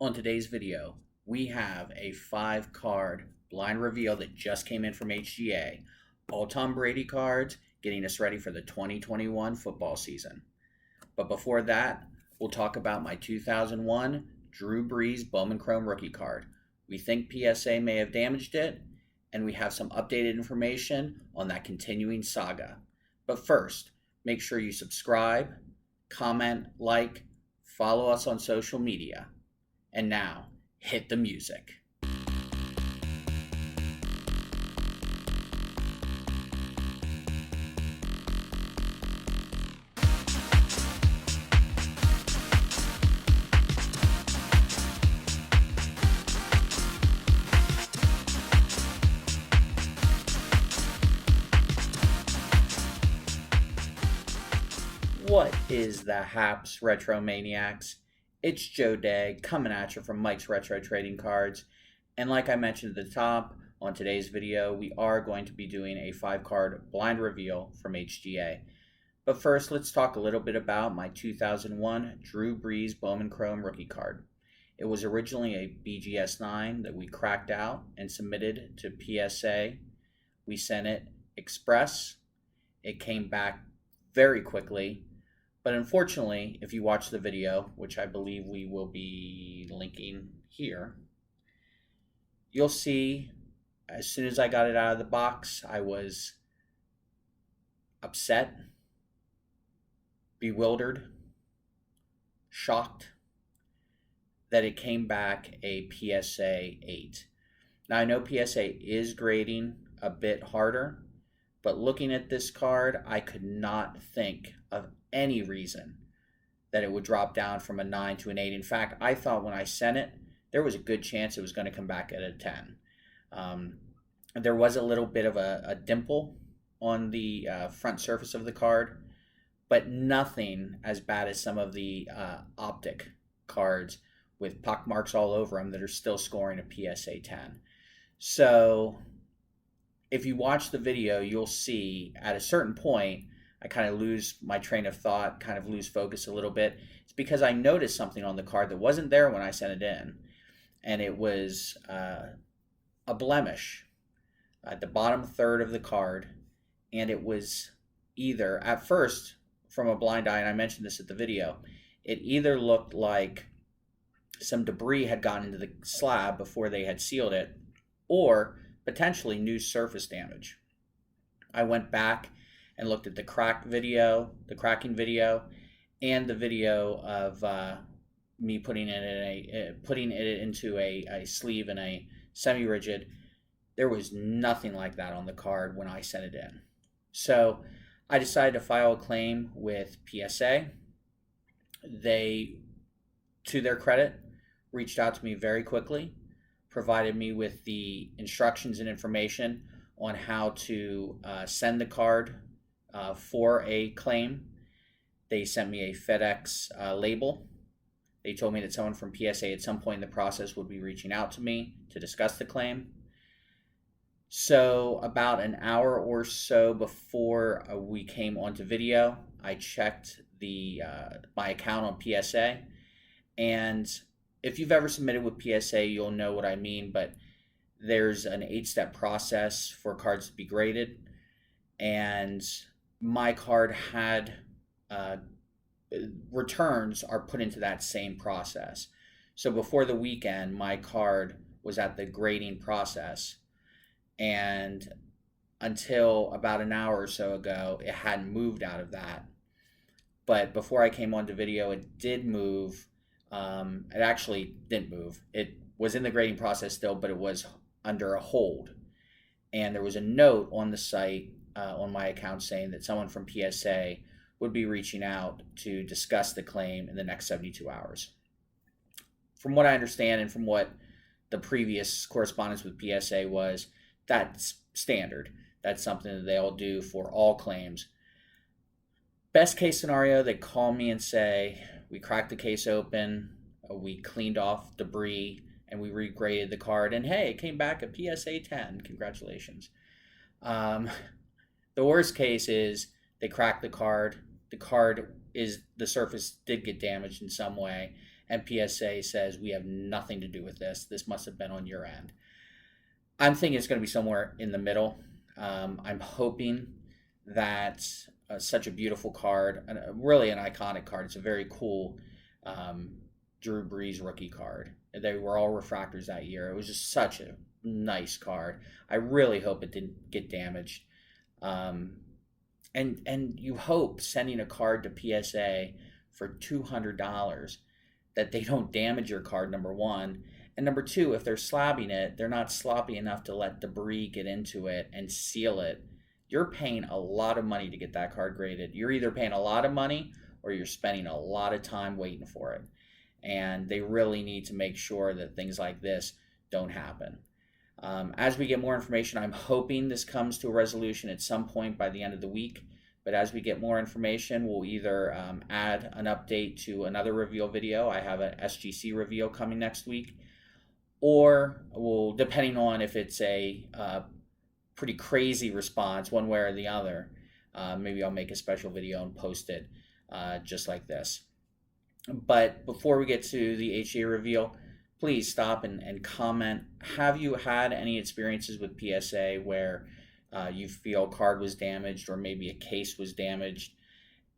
On today's video, we have a 5-card blind reveal that just came in from HGA. All Tom Brady cards, getting us ready for the 2021 football season. But before that, we'll talk about my 2001 Drew Brees Bowman Chrome rookie card. We think PSA may have damaged it, and we have some updated information on that continuing saga. But first, make sure you subscribe, comment, like, follow us on social media. And now, hit the music. What is the Haps Retro Maniacs? It's Joe Day coming at you from Mike's Retro Trading Cards. And like I mentioned at the top, on today's video, we are going to be doing a 5-card blind reveal from HGA. But first, let's talk a little bit about my 2001 Drew Brees Bowman Chrome rookie card. It was originally a BGS 9 that we cracked out and submitted to PSA. We sent it express. It came back very quickly. But unfortunately, if you watch the video, which I believe we will be linking here, you'll see as soon as I got it out of the box, I was upset, bewildered, shocked that it came back a PSA 8. Now I know PSA is grading a bit harder, but looking at this card, I could not think of any reason that it would drop down from a 9 to an 8. In fact, I thought when I sent it, there was a good chance it was going to come back at a 10. There was a little bit of a dimple on the front surface of the card, but nothing as bad as some of the optic cards with pockmarks all over them that are still scoring a PSA 10. So if you watch the video, you'll see at a certain point, I kind of lose my train of thought, kind of lose focus a little bit. It's because I noticed something on the card that wasn't there when I sent it in. And it was a blemish at the bottom third of the card. And it was either, at first, from a blind eye, and I mentioned this at the video, it either looked like some debris had gotten into the slab before they had sealed it, or potentially new surface damage. I went back and looked at the cracking video, and the video of me putting it into a sleeve in a semi-rigid. There was nothing like that on the card when I sent it in. So I decided to file a claim with PSA. They, to their credit, reached out to me very quickly, provided me with the instructions and information on how to send the card for a claim. They sent me a FedEx label. They told me that someone from PSA at some point in the process would be reaching out to me to discuss the claim. So about an hour or so before we came onto video, I checked my account on PSA. And if you've ever submitted with PSA, you'll know what I mean, but there's an 8-step process for cards to be graded. And my card had returns are put into that same process. So before the weekend, my card was at the grading process, and until about an hour or so ago, it hadn't moved out of that. But before I came onto video, it did move. It actually didn't move. It was in the grading process still, but it was under a hold. And there was a note on the site on my account saying that someone from PSA would be reaching out to discuss the claim in the next 72 hours. From what I understand and from what the previous correspondence with PSA was, that's standard. That's something that they'll do for all claims. Best case scenario, they call me and say, we cracked the case open, we cleaned off debris, and we regraded the card, and hey, it came back a PSA 10. Congratulations. The worst case is they cracked the card. The card the surface did get damaged in some way, and PSA says we have nothing to do with this. This must have been on your end. I'm thinking it's going to be somewhere in the middle. I'm hoping that such a beautiful card, really an iconic card. It's a very cool Drew Brees rookie card. They were all refractors that year. It was just such a nice card. I really hope it didn't get damaged. And you hope sending a card to PSA for $200 that they don't damage your card, number one. And number two, if they're slabbing it, they're not sloppy enough to let debris get into it and seal it. You're paying a lot of money to get that card graded. You're either paying a lot of money or you're spending a lot of time waiting for it. And they really need to make sure that things like this don't happen. As we get more information, I'm hoping this comes to a resolution at some point by the end of the week. But as we get more information, we'll either add an update to another reveal video. I have an SGC reveal coming next week. Or we'll, depending on if it's a pretty crazy response one way or the other, maybe I'll make a special video and post it just like this. But before we get to the HGA reveal, please stop and comment. Have you had any experiences with PSA where you feel a card was damaged or maybe a case was damaged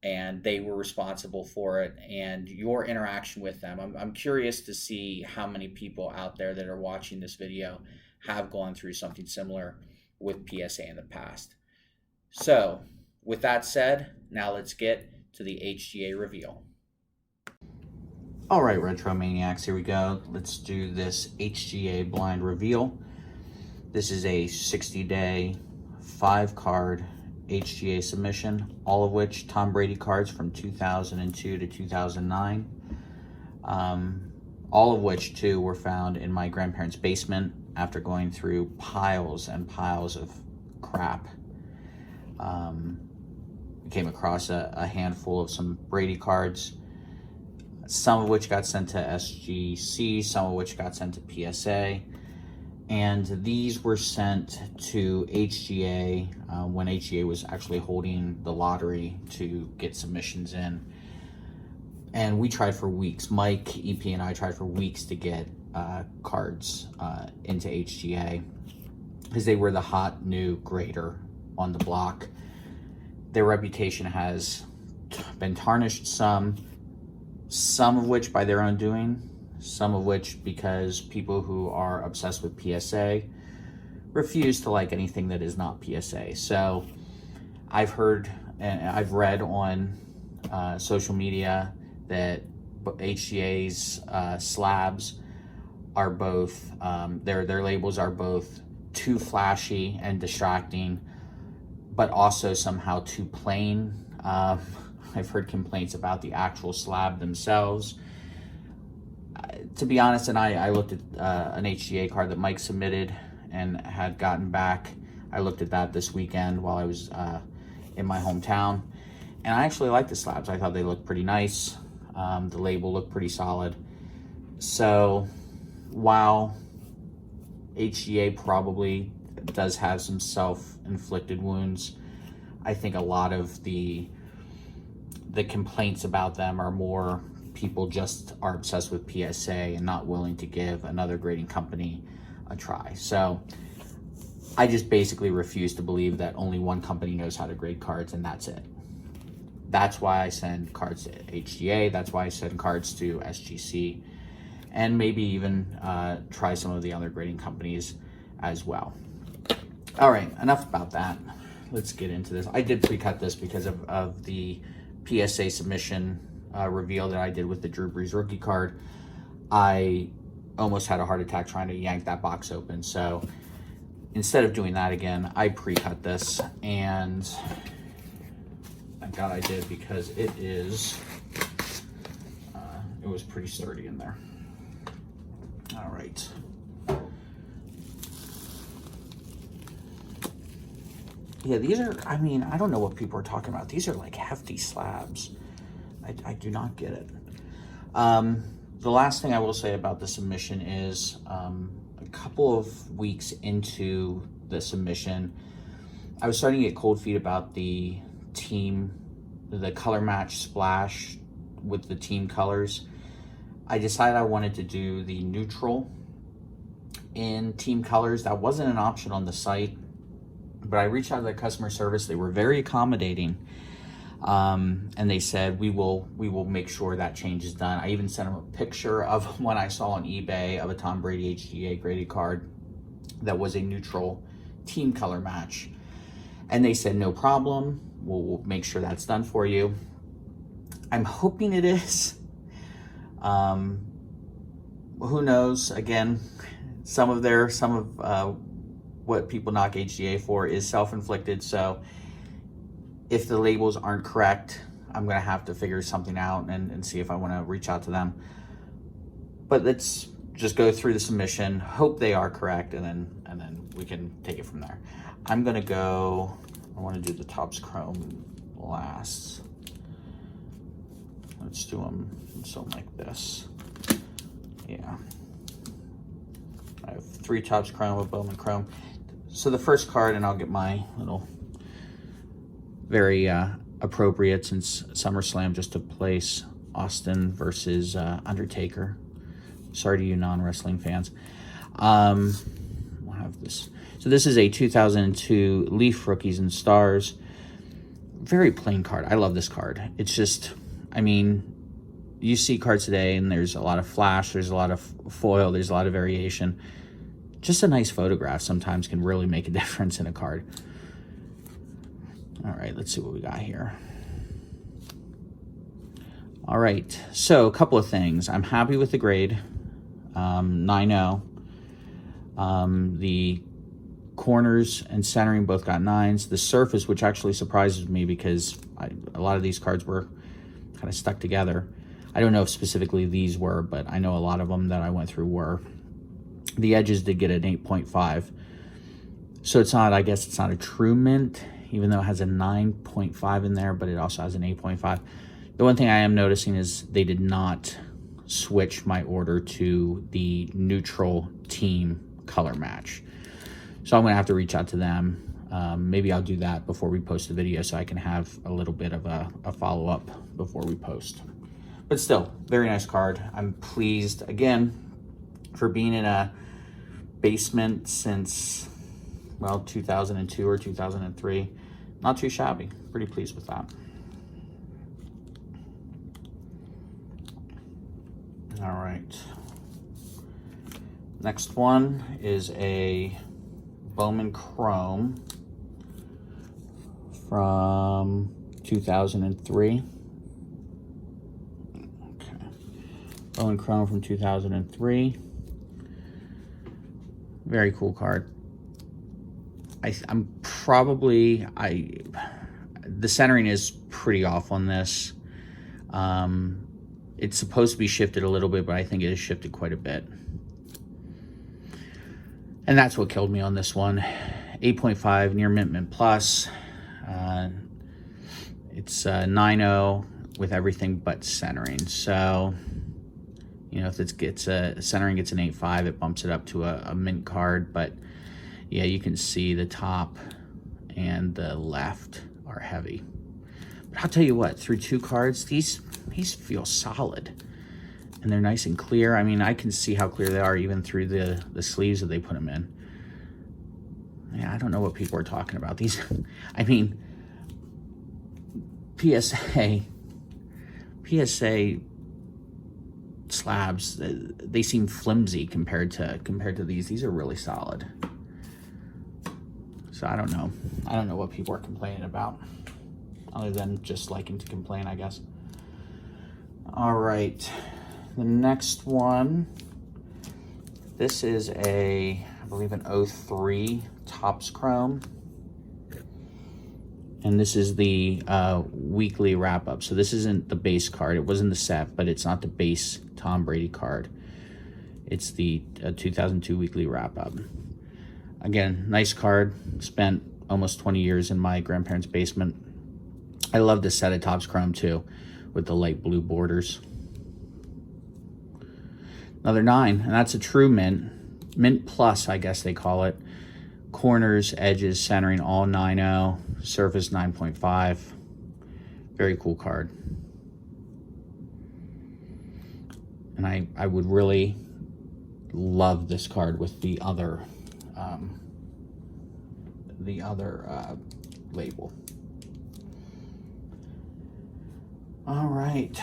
and they were responsible for it, and your interaction with them? I'm curious to see how many people out there that are watching this video have gone through something similar with PSA in the past. So with that said, now let's get to the HGA reveal. All right, Retro Maniacs, here we go. Let's do this HGA blind reveal. This is a 60-day, 5-card HGA submission, all of which Tom Brady cards from 2002 to 2009. All of which, too, were found in my grandparents' basement after going through piles and piles of crap. Came across a handful of some Brady cards, some of which got sent to SGC, some of which got sent to PSA. And these were sent to HGA when HGA was actually holding the lottery to get submissions in. And we tried for weeks. Mike, EP, and I tried for weeks to get cards into HGA because they were the hot new grader on the block. Their reputation has been tarnished some of which by their own doing, some of which because people who are obsessed with PSA refuse to like anything that is not PSA. So I've heard and I've read on social media that HGA's slabs are both, their labels are both too flashy and distracting, but also somehow too plain. I've heard complaints about the actual slab themselves. To be honest, and I looked at an HGA card that Mike submitted and had gotten back. I looked at that this weekend while I was in my hometown, and I actually liked the slabs. I thought they looked pretty nice. The label looked pretty solid. So while HGA probably does have some self-inflicted wounds, I think a lot of the complaints about them are more people just are obsessed with PSA and not willing to give another grading company a try. So I just basically refuse to believe that only one company knows how to grade cards and that's it. That's why I send cards to HGA. That's why I send cards to SGC, and maybe even try some of the other grading companies as well. All right, enough about that. Let's get into this. I did pre-cut this because of the PSA submission reveal that I did with the Drew Brees rookie card. I almost had a heart attack trying to yank that box open. So instead of doing that again, I pre-cut this, and thank God I did, because it was pretty sturdy in there. All right. Yeah, these are, I mean, I don't know what people are talking about. These are like hefty slabs. I do not get it. The last thing I will say about the submission is a couple of weeks into the submission, I was starting to get cold feet about the team, the color match splash with the team colors. I decided I wanted to do the neutral in team colors. That wasn't an option on the site, but I reached out to the customer service. They were very accommodating. And they said, we will make sure that change is done. I even sent them a picture of one I saw on eBay of a Tom Brady HGA graded card that was a neutral team color match. And they said, no problem. We'll make sure that's done for you. I'm hoping it is. Who knows? Again, some of what people knock HGA for is self-inflicted. So if the labels aren't correct, I'm gonna have to figure something out and see if I wanna reach out to them. But let's just go through the submission, hope they are correct, and then we can take it from there. I wanna do the Topps Chrome last. Let's do them something like this. Yeah. I have 3 Topps Chrome, a Bowman Chrome. So the first card, and I'll get my little very appropriate since SummerSlam just took place, Austin versus Undertaker. Sorry to you non-wrestling fans. We'll have this. So this is a 2002 Leaf Rookies and Stars. Very plain card. I love this card. It's just, I mean, you see cards today and there's a lot of flash, there's a lot of foil, there's a lot of variation. Just a nice photograph sometimes can really make a difference in a card. All right, let's see what we got here. All right, so a couple of things. I'm happy with the grade, 9.0. The corners and centering both got 9s. The surface, which actually surprises me because a lot of these cards were kind of stuck together. I don't know if specifically these were, but I know a lot of them that I went through were. The edges did get an 8.5. So it's not, I guess it's not a true mint, even though it has a 9.5 in there, but it also has an 8.5. The one thing I am noticing is they did not switch my order to the neutral team color match. So I'm gonna have to reach out to them. Maybe I'll do that before we post the video so I can have a little bit of a follow-up before we post. But still, very nice card. I'm pleased, again, for being in a basement since, well, 2002 or 2003. Not too shabby. Pretty pleased with that. All right. Next one is a Bowman Chrome from 2003. Okay. Bowman Chrome from 2003. Very cool card. The centering is pretty off on this. It's supposed to be shifted a little bit, but I think it is shifted quite a bit. And that's what killed me on this one. 8.5 near mint plus. It's 9.0 with everything but centering. So, you know, if it gets centering gets an 8.5, it bumps it up to a mint card. But yeah, you can see the top and the left are heavy. But I'll tell you what, through 2 cards, these feel solid. And they're nice and clear. I mean, I can see how clear they are even through the sleeves that they put them in. Yeah, I don't know what people are talking about. These, I mean, PSA slabs, they seem flimsy compared to these. These are really solid. So I don't know. I don't know what people are complaining about, other than just liking to complain, I guess. All right, the next one. This is I believe an 03 Topps Chrome. And this is the weekly wrap-up. So this isn't the base card. It wasn't the set, but it's not the base Tom Brady card. It's the 2002 weekly wrap-up. Again, nice card. Spent almost 20 years in my grandparents' basement. I love this set of Topps Chrome too, with the light blue borders. Another 9, and that's a true mint. Mint plus, I guess they call it. Corners, edges, centering, all 9.0. Surface 9.5. Very cool card. And And I would really love this card with the other label. All right.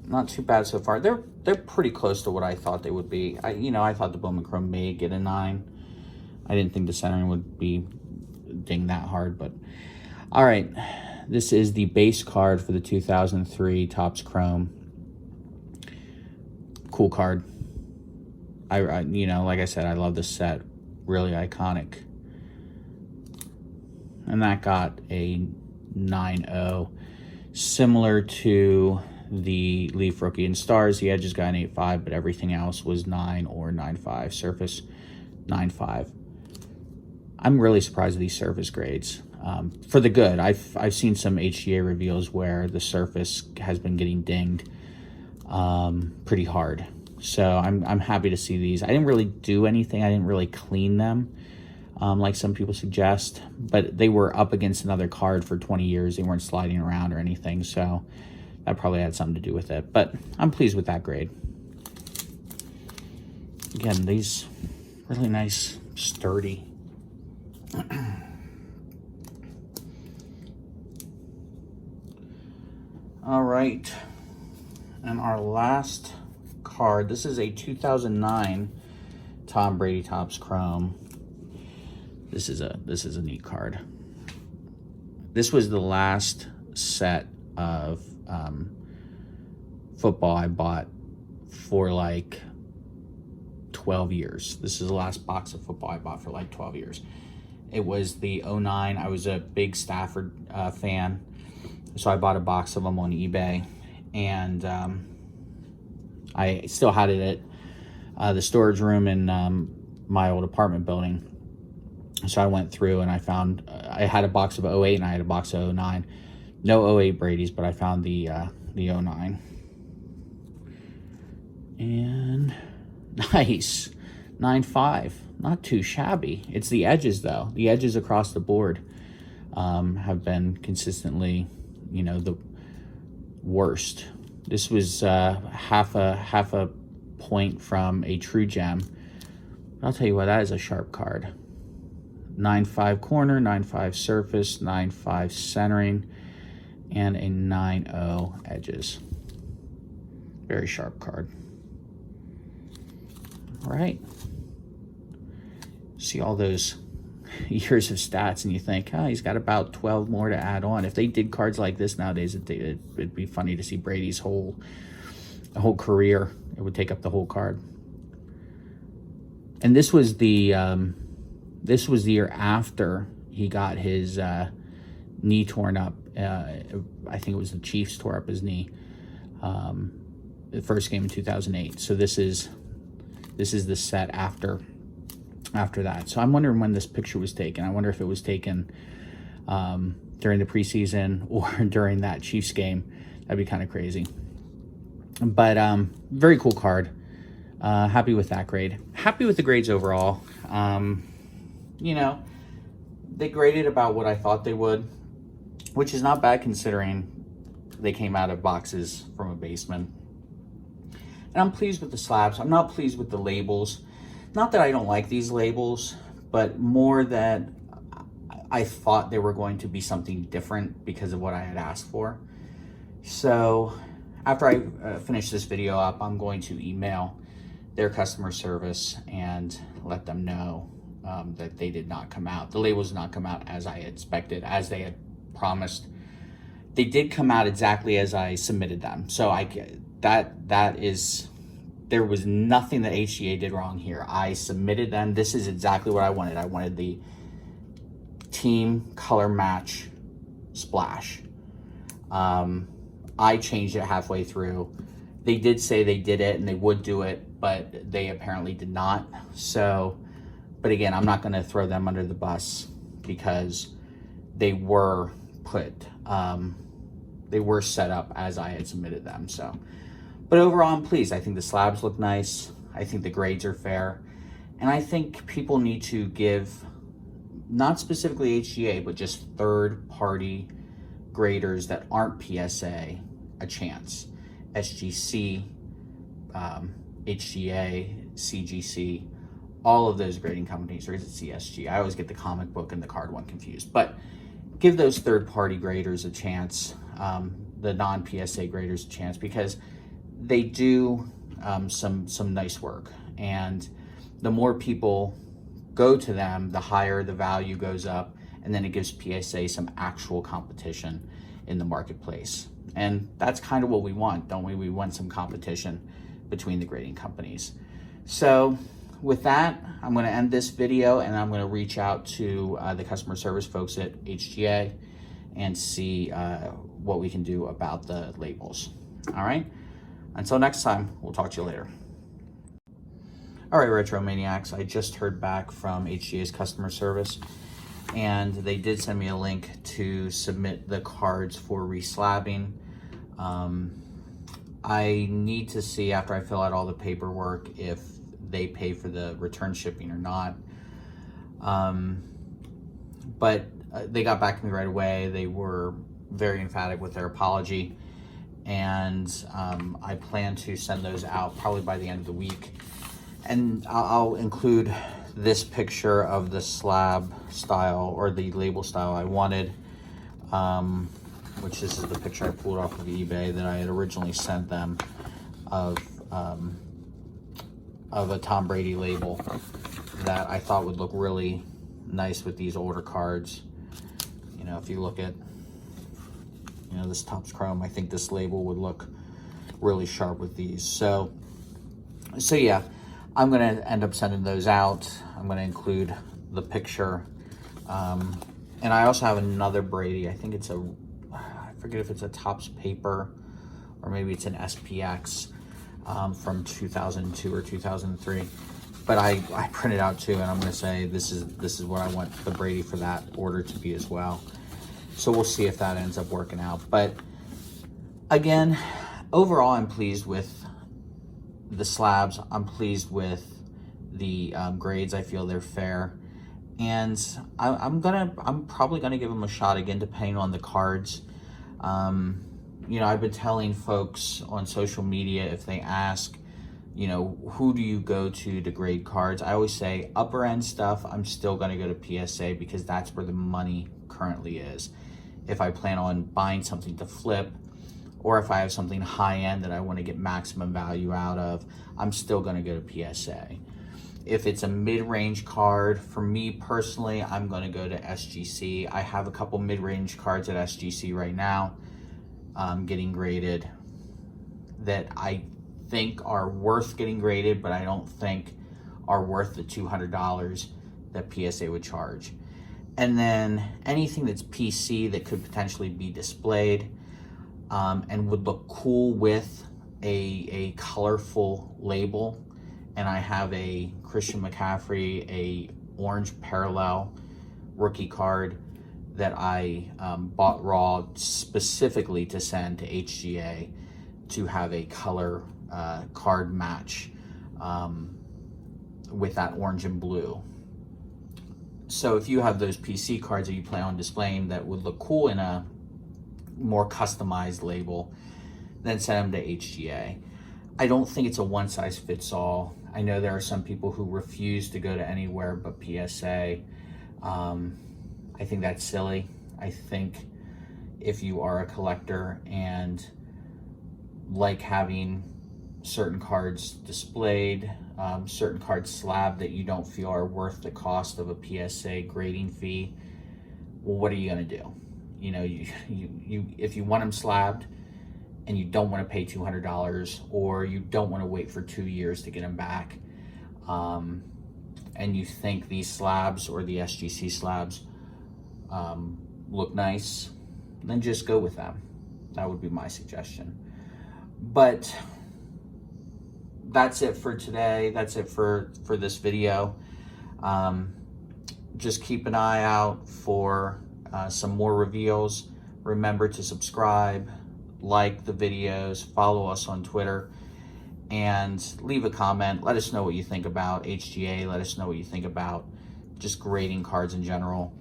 Not too bad so far. They're pretty close to what I thought they would be. I thought the Bowman Chrome may get a 9. I didn't think the centering would be ding that hard, but all right. This is the base card for the 2003 Topps Chrome. Cool card. I like I said, I love this set. Really iconic. And that got a 9.0, similar to the Leaf Rookie and Stars. The edges got an 8.5, but everything else was 9 or 9.5. Surface 9.5. I'm really surprised at these surface grades. For the good, I've seen some HGA reveals where the surface has been getting dinged pretty hard. So I'm happy to see these. I didn't really do anything. I didn't really clean them like some people suggest, but they were up against another card for 20 years. They weren't sliding around or anything, so that probably had something to do with it. But I'm pleased with that grade. Again, these really nice, sturdy. All right, and our last card. This is a 2009 Tom Brady Topps Chrome. This is a neat card. This was the last set of football I bought for like 12 years. This is the last box of football I bought for like 12 years. It was the 09. I was a big Stafford fan, so I bought a box of them on eBay, and I still had it at the storage room in my old apartment building. So I went through and I found, I had a box of 08 and I had a box of 09. No 08 Brady's, but I found the 09. And nice, 9.5. Not too shabby. It's the edges though. The edges across the board have been consistently, the worst. This was half a point from a true gem. I'll tell you what, that is a sharp card. 9.5 corner, 9.5 surface, 9.5 centering, and a 9.0 edges. Very sharp card. All right. See all those years of stats and you think, oh, he's got about 12 more to add on. If they did cards like this nowadays, it'd be funny to see Brady's whole career. It would take up the whole card. And this was the year after he got his knee torn up. I think it was the Chiefs tore up his knee. The first game in 2008. So this is the set after that. So I'm wondering when this picture was taken. I wonder if it was taken during the preseason or during that Chiefs game. That'd be kind of crazy. But very cool card. Happy with that grade. Happy with the grades overall. They graded about what I thought they would, which is not bad considering they came out of boxes from a basement. And I'm pleased with the slabs. I'm not pleased with the labels. Not that I don't like these labels, but more that I thought they were going to be something different because of what I had asked for. So after I finish this video up, I'm going to email their customer service and let them know that they did not come out. The labels did not come out as I expected, as they had promised. They did come out exactly as I submitted them. So there was nothing that HGA did wrong here. I submitted them. This is exactly what I wanted. I wanted the team color match splash. I changed it halfway through. They did say they did it and they would do it, but they apparently did not. So, but again, I'm not going to throw them under the bus because they were set up as I had submitted them. So, but overall, I'm pleased. I think the slabs look nice. I think the grades are fair. And I think people need to give, not specifically HGA, but just third-party graders that aren't PSA a chance. SGC, HGA, CGC, all of those grading companies, or is it CSG? I always get the comic book and the card one confused. But give those third-party graders a chance, the non-PSA graders a chance, because they do some nice work. And the more people go to them, the higher the value goes up, and then it gives PSA some actual competition in the marketplace. And that's kind of what we want, don't we? We want some competition between the grading companies. So with that, I'm going to end this video, and I'm going to reach out to the customer service folks at HGA and see what we can do about the labels. All right. Until next time, we'll talk to you later. All right, Retro Maniacs, I just heard back from HGA's customer service, and they did send me a link to submit the cards for reslabbing. I need to see, after I fill out all the paperwork, if they pay for the return shipping or not. But they got back to me right away. They were very emphatic with their apology, and I plan to send those out probably by the end of the week. And I'll include this picture of the slab style, or the label style I wanted, which this is the picture I pulled off of eBay that I had originally sent them of a Tom Brady label that I thought would look really nice with these older cards. You know, if you look at, you know, this Topps Chrome, I think this label would look really sharp with these. So yeah, I'm gonna end up sending those out. I'm gonna include the picture. And I also have another Brady. I think it's I forget if it's a Topps paper or maybe it's an SPX from 2002 or 2003. But I printed out two, and I'm gonna say this is what I want the Brady for that order to be as well. So we'll see if that ends up working out. But again, overall, I'm pleased with the slabs. I'm pleased with the grades. I feel they're fair, and I'm probably gonna give them a shot again, depending on the cards. You know, I've been telling folks on social media, if they ask, you know, who do you go to grade cards, I always say upper end stuff, I'm still gonna go to PSA, because that's where the money currently is. If I plan on buying something to flip, or if I have something high end that I want to get maximum value out of, I'm still going to go to PSA. If it's a mid-range card, for me personally, I'm going to go to SGC. I have a couple mid-range cards at SGC right now getting graded that I think are worth getting graded, but I don't think are worth the $200 that PSA would charge. And then anything that's PC that could potentially be displayed and would look cool with a colorful label. And I have a Christian McCaffrey, a orange parallel rookie card that I bought raw specifically to send to HGA to have a color card match with that orange and blue. So if you have those PC cards that you plan on displaying that would look cool in a more customized label, then send them to HGA. I don't think it's a one size fits all. I know there are some people who refuse to go to anywhere but PSA. I think that's silly. I think if you are a collector and like having certain cards displayed, certain cards slabbed that you don't feel are worth the cost of a PSA grading fee, well, what are you gonna do? You know, you if you want them slabbed and you don't want to pay $200, or you don't want to wait for 2 years to get them back, and you think these slabs or the SGC slabs look nice, then just go with them. That would be my suggestion. But that's it for today. That's it for this video. Just keep an eye out for some more reveals. Remember to subscribe, like the videos, follow us on Twitter, and leave a comment. Let us know what you think about HGA. Let us know what you think about just grading cards in general.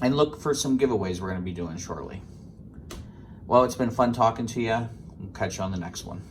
And look for some giveaways we're going to be doing shortly. Well, it's been fun talking to you. We'll catch you on the next one.